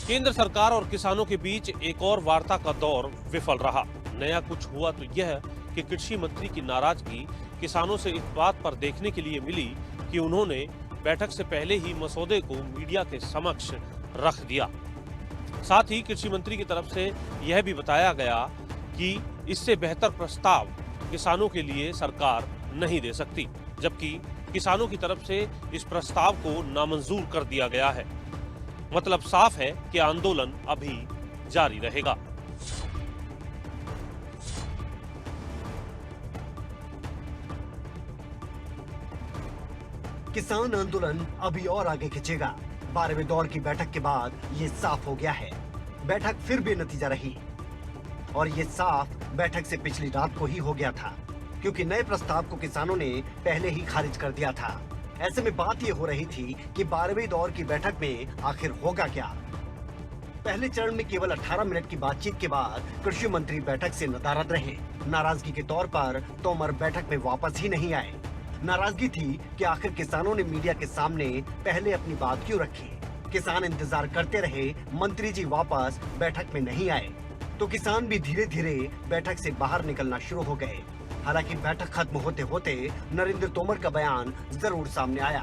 केंद्र सरकार और किसानों के बीच एक और वार्ता का दौर विफल रहा। नया कुछ हुआ तो यह कि कृषि मंत्री की नाराजगी किसानों से इस बात पर देखने के लिए मिली कि उन्होंने बैठक से पहले ही मसौदे को मीडिया के समक्ष रख दिया। साथ ही कृषि मंत्री की तरफ से यह भी बताया गया कि इससे बेहतर प्रस्ताव किसानों के लिए सरकार नहीं दे सकती, जबकि किसानों की तरफ से इस प्रस्ताव को नामंजूर कर दिया गया है। मतलब साफ है कि आंदोलन अभी जारी रहेगा। किसान आंदोलन अभी और आगे खिंचेगा। 12वें दौर की बैठक के बाद ये साफ हो गया है। बैठक फिर बेनतीजा रही और ये साफ बैठक से पिछली रात को ही हो गया था, क्योंकि नए प्रस्ताव को किसानों ने पहले ही खारिज कर दिया था। ऐसे में बात ये हो रही थी कि 12वें दौर की बैठक में आखिर होगा क्या। पहले चरण में केवल 18 मिनट की बातचीत के बाद कृषि मंत्री बैठक से नदारद रहे। नाराजगी के तौर पर तोमर बैठक में वापस ही नहीं आए। नाराजगी थी कि आखिर किसानों ने मीडिया के सामने पहले अपनी बात क्यों रखी। किसान इंतजार करते रहे, मंत्री जी वापस बैठक में नहीं आए, तो किसान भी धीरे धीरे बैठक से बाहर निकलना शुरू हो गए। हालांकि बैठक खत्म होते होते नरेंद्र तोमर का बयान जरूर सामने आया।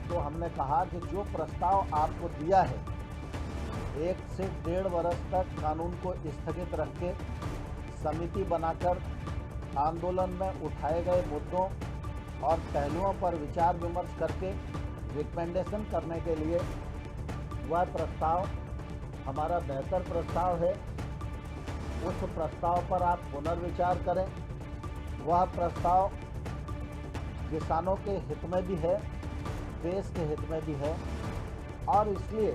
तो हमने कहा कि जो प्रस्ताव आपको दिया है, 1 से 1.5 वर्ष तक कानून को स्थगित रख के समिति बनाकर आंदोलन में उठाए गए मुद्दों और पहलुओं पर विचार विमर्श करके रिकमेंडेशन करने के लिए वह प्रस्ताव हमारा बेहतर प्रस्ताव है। उस प्रस्ताव पर आप पुनर्विचार करें। वह प्रस्ताव किसानों के हित में भी है, देश के हित में भी है, और इसलिए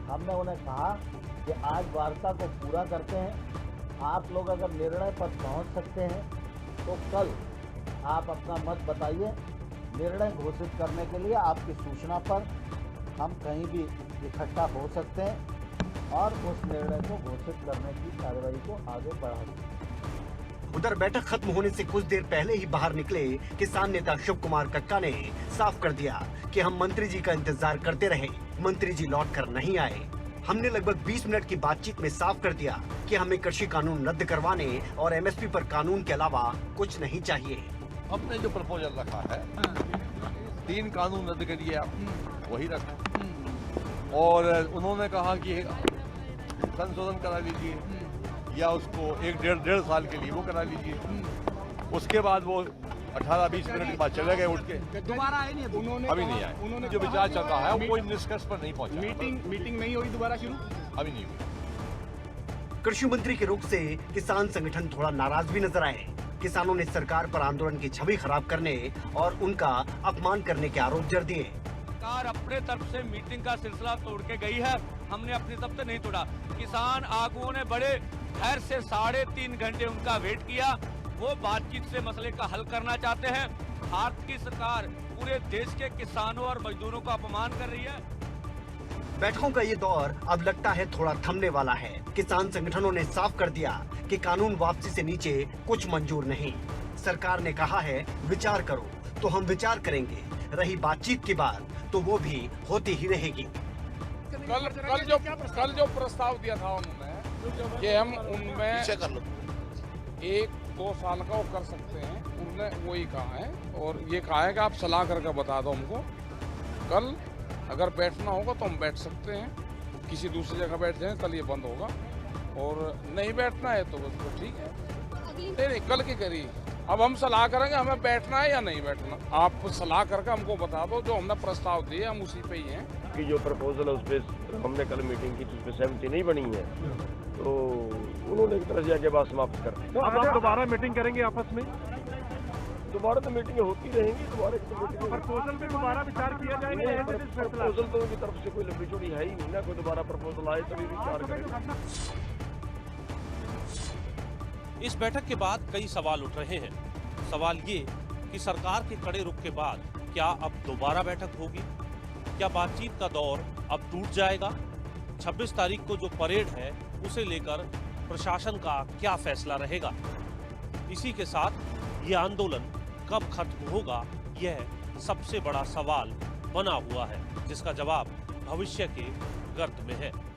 हमने उन्हें कहा कि आज वार्ता को पूरा करते हैं। आप लोग अगर निर्णय पर पहुंच सकते हैं तो कल आप अपना मत बताइए। निर्णय घोषित करने के लिए आपकी सूचना पर हम कहीं भी इकट्ठा हो सकते हैं और उस निर्णय को घोषित करने की कार्रवाई को आगे बढ़ा सकते हैं। उधर बैठक खत्म होने से कुछ देर पहले ही बाहर निकले किसान नेता शिव कुमार कक्का ने साफ कर दिया कि हम मंत्री जी का इंतजार करते रहे, मंत्री जी लौट कर नहीं आए। हमने लगभग 20 मिनट की बातचीत में साफ कर दिया कि हमें कृषि कानून रद्द करवाने और एमएसपी पर कानून के अलावा कुछ नहीं चाहिए। हमने जो प्रपोजल रखा है, 3 कानून रद्द करिए, आप वही रखा। और उन्होंने कहा कि संशोधन करा लीजिए या उसको 1-1.5 साल के लिए वो करा लीजिए। उसके बाद वो 18-20 मिनट के बाद चले गए उठ के, दोबारा आए नहीं उन्होंने, अभी नहीं आए। उन्होंने जो विचार चल रहा है वो कोई निष्कर्ष पर नहीं पहुंचा। मीटिंग नहीं हुई दोबारा शुरू, अभी नहीं हुई। कृषि मंत्री के रुख से किसान संगठन थोड़ा नाराज भी नजर आए। किसानों ने सरकार पर आंदोलन की छवि खराब करने और उनका अपमान करने के आरोप जड़ दिए। सरकार अपने तरफ से मीटिंग का सिलसिला तोड़ के गई है, हमने अपनी तरफ से नहीं तोड़ा। किसान आगुओं ने बड़े खैर से 3.5 घंटे उनका वेट किया। वो बातचीत से मसले का हल करना चाहते हैं। भारत की सरकार पूरे देश के किसानों और मजदूरों का अपमान कर रही है। बैठकों का ये दौर अब लगता है थोड़ा थमने वाला है। किसान संगठनों ने साफ कर दिया कि कानून वापसी से नीचे कुछ मंजूर नहीं। सरकार ने कहा है विचार करो, तो हम विचार करेंगे। रही बातचीत की बात तो वो भी होती ही रहेगी। कल जो प्रस्ताव दिया था उन्होंने कि हम उनमें 1-2 साल का वो कर सकते हैं, उन्होंने वही कहा है। और ये कहा है कि आप सलाह करके बता दो हमको। कल अगर बैठना होगा तो हम बैठ सकते हैं, किसी दूसरी जगह बैठ जाएं। कल ये बंद होगा और नहीं बैठना है तो बस तो ठीक है। नहीं कल की करिए। अब हम सलाह करेंगे हमें बैठना है या नहीं बैठना। आप सलाह करके हमको बता दो। जो हमने प्रस्ताव दिए हम उसी पे ही हैं। कि जो प्रपोजल है उस पर हमने कल मीटिंग की, उस पर सहमति नहीं बनी है, तो उन्होंने एक तरह से आगे बात समाप्त कर दी। तो अब आप दोबारा मीटिंग करेंगे आपस में? दोबारा तो मीटिंग होती रहेंगी। दोबारा प्रपोजल पे दोबारा विचार किया जाएगा। प्रपोजल तो उनकी तरफ से कोई लंबी चौड़ी है ही नहीं ना। कोई दोबारा प्रपोजल आए तभी विचार करेंगे। इस बैठक के बाद कई सवाल उठ रहे हैं। सवाल ये कि सरकार के कड़े रुख के बाद क्या अब दोबारा बैठक होगी? क्या बातचीत का दौर अब टूट जाएगा? 26 तारीख को जो परेड है उसे लेकर प्रशासन का क्या फैसला रहेगा? इसी के साथ ये आंदोलन कब खत्म होगा, यह सबसे बड़ा सवाल बना हुआ है, जिसका जवाब भविष्य के गर्त में है।